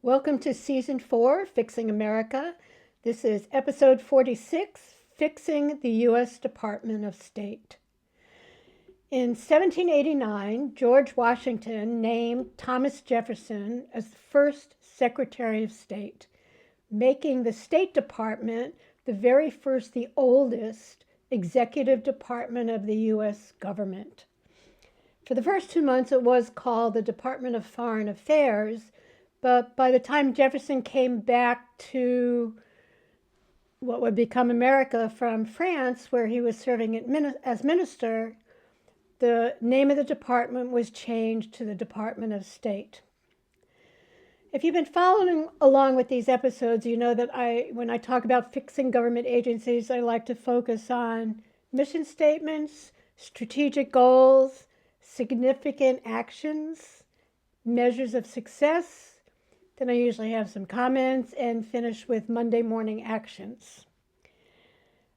Welcome to Season 4, Fixing America. This is Episode 46, Fixing the U.S. Department of State. In 1789, George Washington named Thomas Jefferson as the first Secretary of State, making the State Department the very first, the oldest executive department of the U.S. government. For the first 2 months, it was called the Department of Foreign Affairs, but by the time Jefferson came back to what would become America from France, where he was serving as minister, the name of the department was changed to the Department of State. If you've been following along with these episodes, you know that when I talk about fixing government agencies, I like to focus on mission statements, strategic goals, significant actions, measures of success. Then I usually have some comments and finish with Monday morning actions.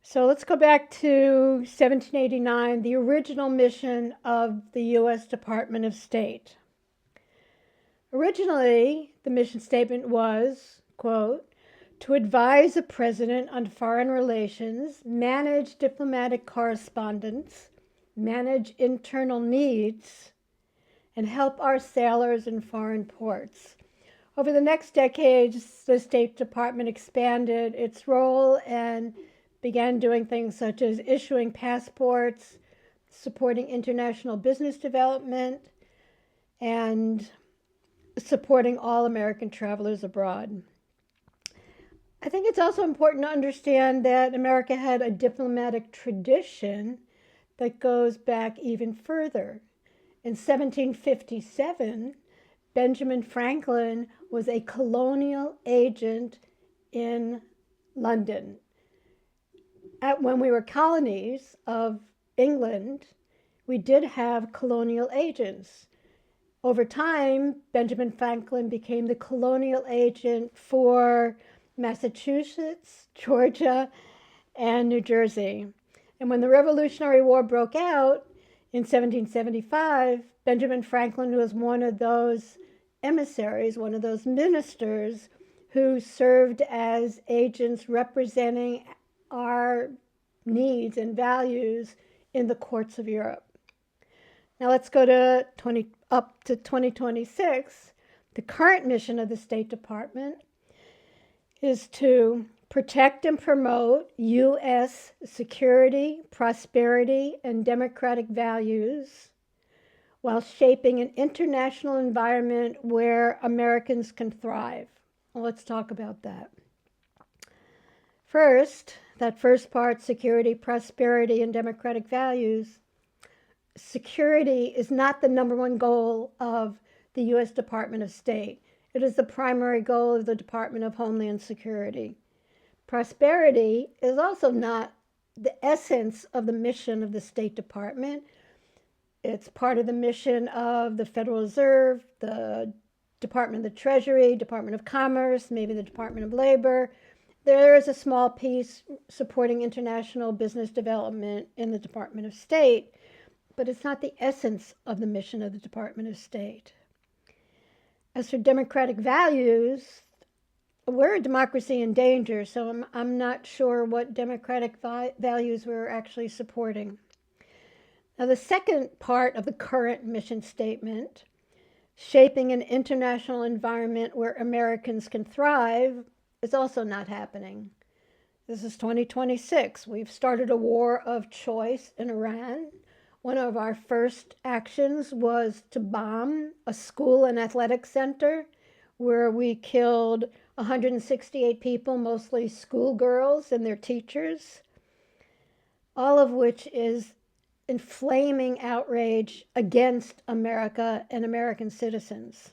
So let's go back to 1789, the original mission of the U.S. Department of State. Originally, the mission statement was, quote, to advise the president on foreign relations, manage diplomatic correspondence, manage internal needs, and help our sailors in foreign ports. Over the next decades, the State Department expanded its role and began doing things such as issuing passports, supporting international business development, and supporting all American travelers abroad. I think it's also important to understand that America had a diplomatic tradition that goes back even further. In 1757, Benjamin Franklin was a colonial agent in London. When we were colonies of England, we did have colonial agents. Over time, Benjamin Franklin became the colonial agent for Massachusetts, Georgia, and New Jersey. And when the Revolutionary War broke out in 1775, Benjamin Franklin was one of those emissaries, one of those ministers who served as agents representing our needs and values in the courts of Europe. Now let's go to 2026. The current mission of the State Department is to protect and promote U.S. security, prosperity, and democratic values while shaping an international environment where Americans can thrive. Well, let's talk about that. First, that first part, security, prosperity, and democratic values. Security is not the number one goal of the U.S. Department of State. It is the primary goal of the Department of Homeland Security. Prosperity is also not the essence of the mission of the State Department. It's part of the mission of the Federal Reserve, the Department of the Treasury, Department of Commerce, maybe the Department of Labor. There is a small piece supporting international business development in the Department of State, but it's not the essence of the mission of the Department of State. As for democratic values, we're a democracy in danger, so I'm not sure what democratic values we're actually supporting. Now, the second part of the current mission statement, shaping an international environment where Americans can thrive, is also not happening. This is 2026. We've started a war of choice in Iran. One of our first actions was to bomb a school and athletic center where we killed 168 people, mostly schoolgirls and their teachers, all of which is inflaming outrage against America and American citizens.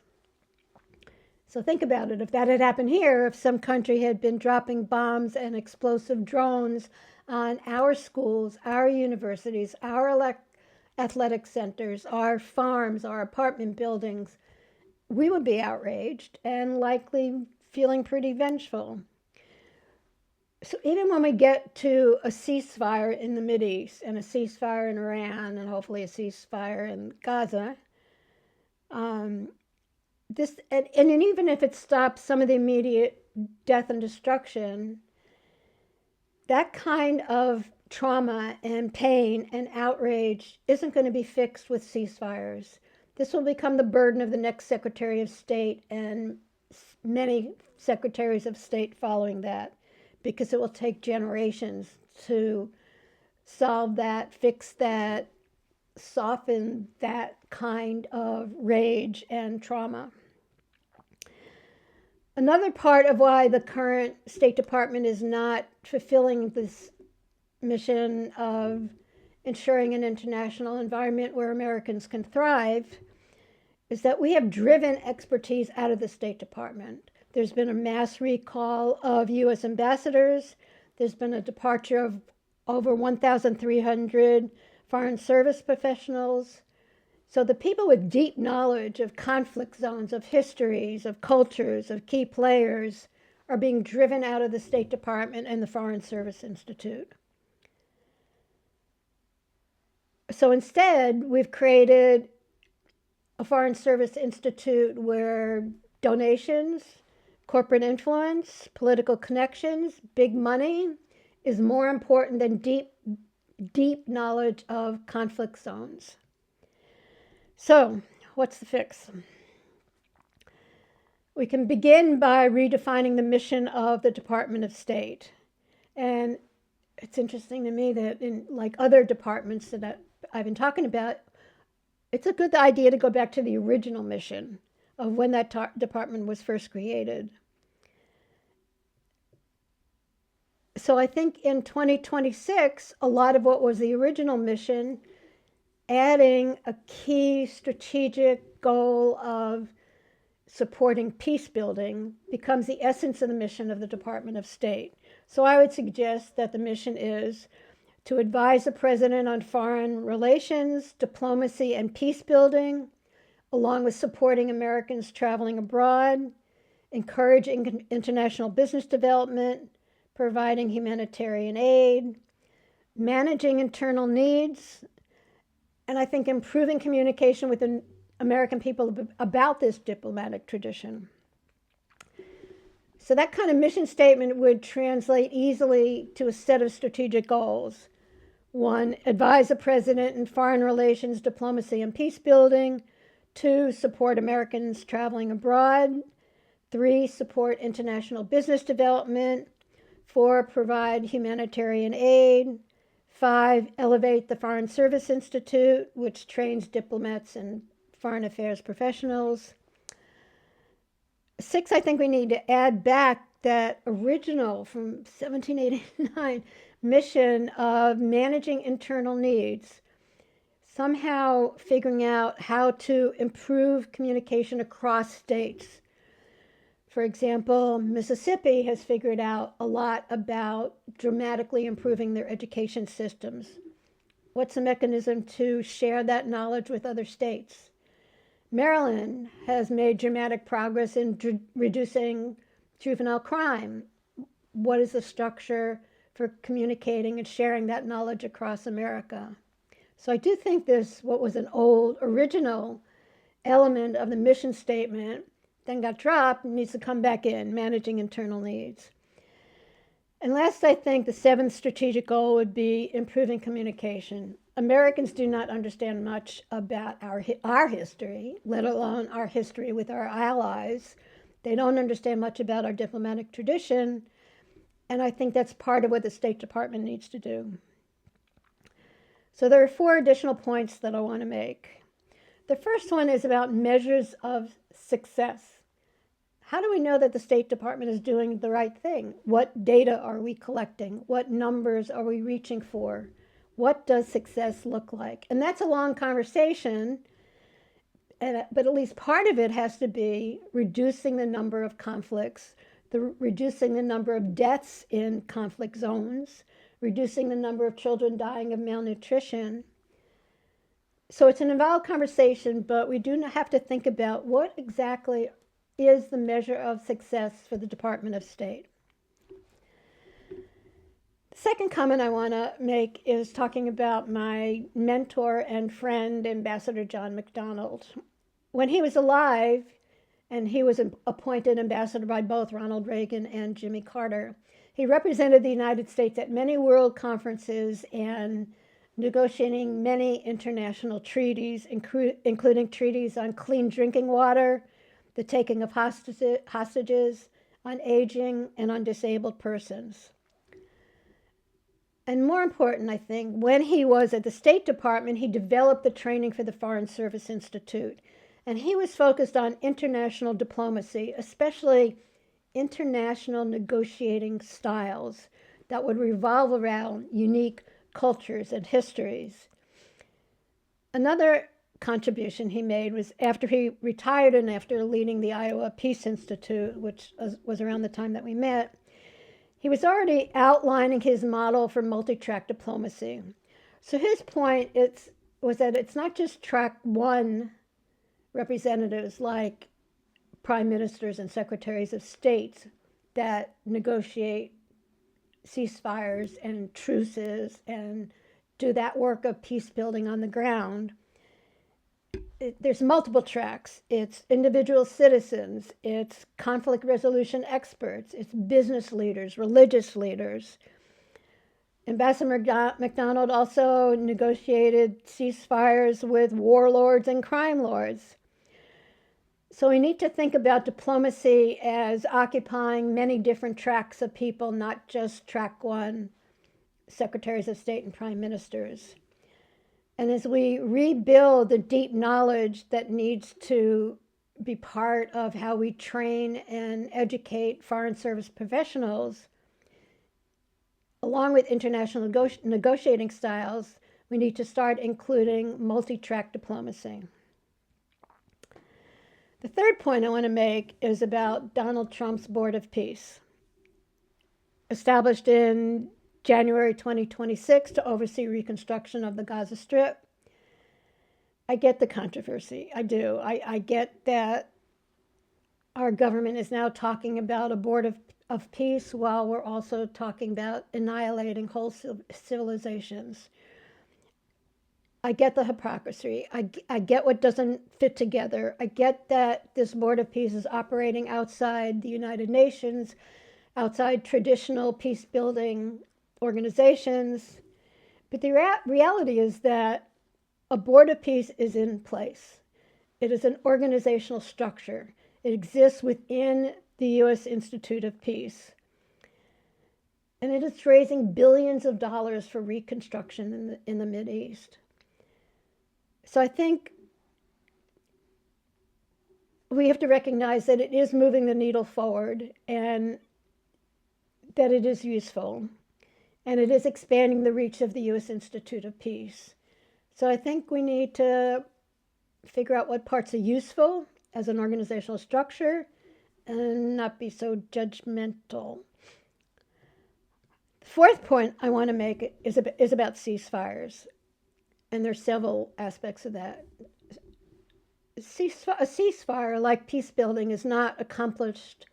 So think about it. If that had happened here, if some country had been dropping bombs and explosive drones on our schools, our universities, our athletic centers, our farms, our apartment buildings, we would be outraged and likely feeling pretty vengeful. So even when we get to a ceasefire in the Mideast and a ceasefire in Iran and hopefully a ceasefire in Gaza, and even if it stops some of the immediate death and destruction, that kind of trauma and pain and outrage isn't going to be fixed with ceasefires. This will become the burden of the next Secretary of State and many secretaries of state following that, because it will take generations to solve that, fix that, soften that kind of rage and trauma. Another part of why the current State Department is not fulfilling this mission of ensuring an international environment where Americans can thrive is that we have driven expertise out of the State Department. There's been a mass recall of U.S. ambassadors. There's been a departure of over 1,300 Foreign Service professionals. So the people with deep knowledge of conflict zones, of histories, of cultures, of key players are being driven out of the State Department and the Foreign Service Institute. So instead, we've created a Foreign Service Institute where donations, corporate influence, political connections, big money is more important than deep knowledge of conflict zones. So, what's the fix? We can begin by redefining the mission of the Department of State. And it's interesting to me that in like other departments that I've been talking about, it's a good idea to go back to the original mission of when that department was first created. So I think in 2026, a lot of what was the original mission, adding a key strategic goal of supporting peace building, becomes the essence of the mission of the Department of State. So I would suggest that the mission is to advise the president on foreign relations, diplomacy, and peace building, along with supporting Americans traveling abroad, encouraging international business development, providing humanitarian aid, managing internal needs, and I think improving communication with the American people about this diplomatic tradition. So that kind of mission statement would translate easily to a set of strategic goals. 1, advise the president in foreign relations, diplomacy, and peace building. 2, support Americans traveling abroad. 3, support international business development. 4, provide humanitarian aid. 5, elevate the Foreign Service Institute, which trains diplomats and foreign affairs professionals. 6, I think we need to add back that original from 1789 mission of managing internal needs, somehow figuring out how to improve communication across states. For example, Mississippi has figured out a lot about dramatically improving their education systems. What's the mechanism to share that knowledge with other states? Maryland has made dramatic progress in reducing juvenile crime. What is the structure for communicating and sharing that knowledge across America? So I do think this, what was an old original element of the mission statement, then got dropped, needs to come back in, managing internal needs. And last, I think the 7th strategic goal would be improving communication. Americans do not understand much about our history, let alone our history with our allies. They don't understand much about our diplomatic tradition, and I think that's part of what the State Department needs to do. So there are 4 additional points that I want to make. The first one is about measures of success. How do we know that the State Department is doing the right thing? What data are we collecting? What numbers are we reaching for? What does success look like? And that's a long conversation, but at least part of it has to be reducing the number of conflicts, reducing the number of deaths in conflict zones, reducing the number of children dying of malnutrition. So it's an involved conversation, but we do have to think about what exactly is the measure of success for the Department of State. The second comment I want to make is talking about my mentor and friend, Ambassador John McDonald. When he was alive and he was appointed ambassador by both Ronald Reagan and Jimmy Carter. He represented the United States at many world conferences and negotiating many international treaties, including treaties on clean drinking water, the taking of hostages, on aging, and on disabled persons. And more important, I think, when he was at the State Department, he developed the training for the Foreign Service Institute. And he was focused on international diplomacy, especially international negotiating styles that would revolve around unique cultures and histories. Another contribution he made was after he retired and after leading the Iowa Peace Institute, which was around the time that we met, he was already outlining his model for multi-track diplomacy. So his point was that it's not just track one representatives like prime ministers and secretaries of state that negotiate ceasefires and truces and do that work of peace building on the ground. There's multiple tracks. It's individual citizens, it's conflict resolution experts, it's business leaders, religious leaders. Ambassador MacDonald also negotiated ceasefires with warlords and crime lords. So we need to think about diplomacy as occupying many different tracks of people, not just track one, secretaries of state and prime ministers. And as we rebuild the deep knowledge that needs to be part of how we train and educate Foreign Service professionals, along with international negotiating styles, we need to start including multi-track diplomacy. The third point I want to make is about Donald Trump's Board of Peace. Established in January 2026 to oversee reconstruction of the Gaza Strip. I get the controversy. I do. I get that our government is now talking about a Board of Peace while we're also talking about annihilating whole civilizations. I get the hypocrisy. I get what doesn't fit together. I get that this Board of Peace is operating outside the United Nations, outside traditional peace-building organizations. But the reality is that a Board of Peace is in place. It is an organizational structure. It exists within the U.S. Institute of Peace. And it is raising billions of dollars for reconstruction in the Mideast. So I think we have to recognize that it is moving the needle forward and that it is useful. And it is expanding the reach of the U.S. Institute of Peace. So I think we need to figure out what parts are useful as an organizational structure and not be so judgmental. The fourth point I want to make is about ceasefires. And there's several aspects of that. A ceasefire, like peace building, is not accomplished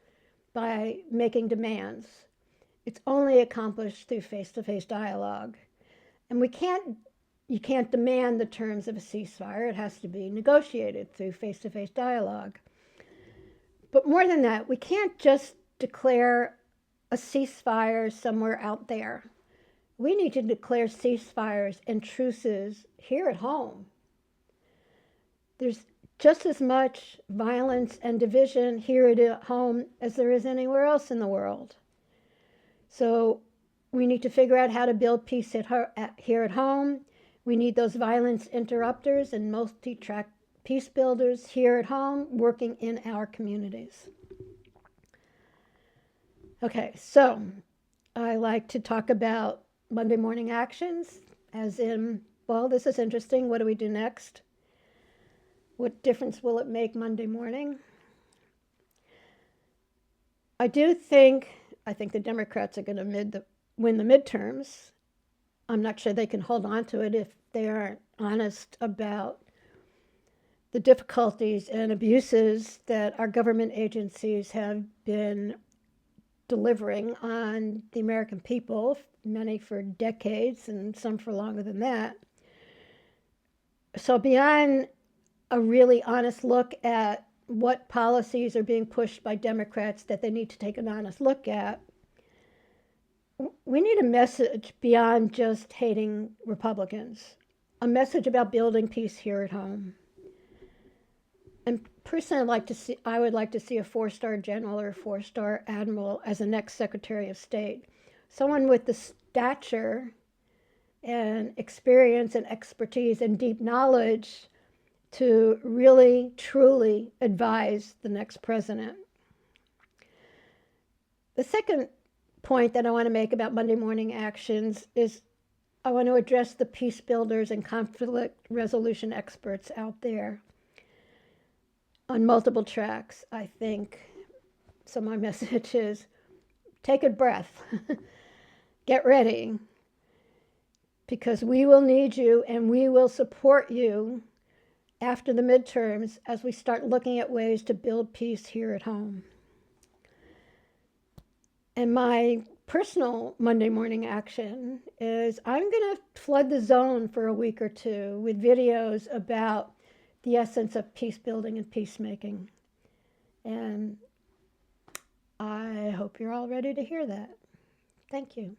by making demands. It's only accomplished through face-to-face dialogue. And you can't demand the terms of a ceasefire. It has to be negotiated through face-to-face dialogue. But more than that, we can't just declare a ceasefire somewhere out there. We need to declare ceasefires and truces here at home. There's just as much violence and division here at home as there is anywhere else in the world. So we need to figure out how to build peace here at home. We need those violence interrupters and multi-track peace builders here at home working in our communities. Okay, so I like to talk about Monday morning actions, as in, well, this is interesting. What do we do next? What difference will it make Monday morning? I think the Democrats are going to win the midterms. I'm not sure they can hold on to it if they aren't honest about the difficulties and abuses that our government agencies have been delivering on the American people, many for decades and some for longer than that. So beyond a really honest look at what policies are being pushed by Democrats that they need to take an honest look at, we need a message beyond just hating Republicans, a message about building peace here at home. And personally, I would like to see a 4-star general or a 4-star admiral as the next Secretary of State. Someone with the stature and experience and expertise and deep knowledge to really, truly advise the next president. The second point that I want to make about Monday morning actions is I want to address the peace builders and conflict resolution experts out there on multiple tracks. I think so. My message is take a breath, get ready, because we will need you and we will support you after the midterms as we start looking at ways to build peace here at home. And my personal Monday morning action is I'm going to flood the zone for a week or two with videos about the essence of peace building and peacemaking. And I hope you're all ready to hear that. Thank you.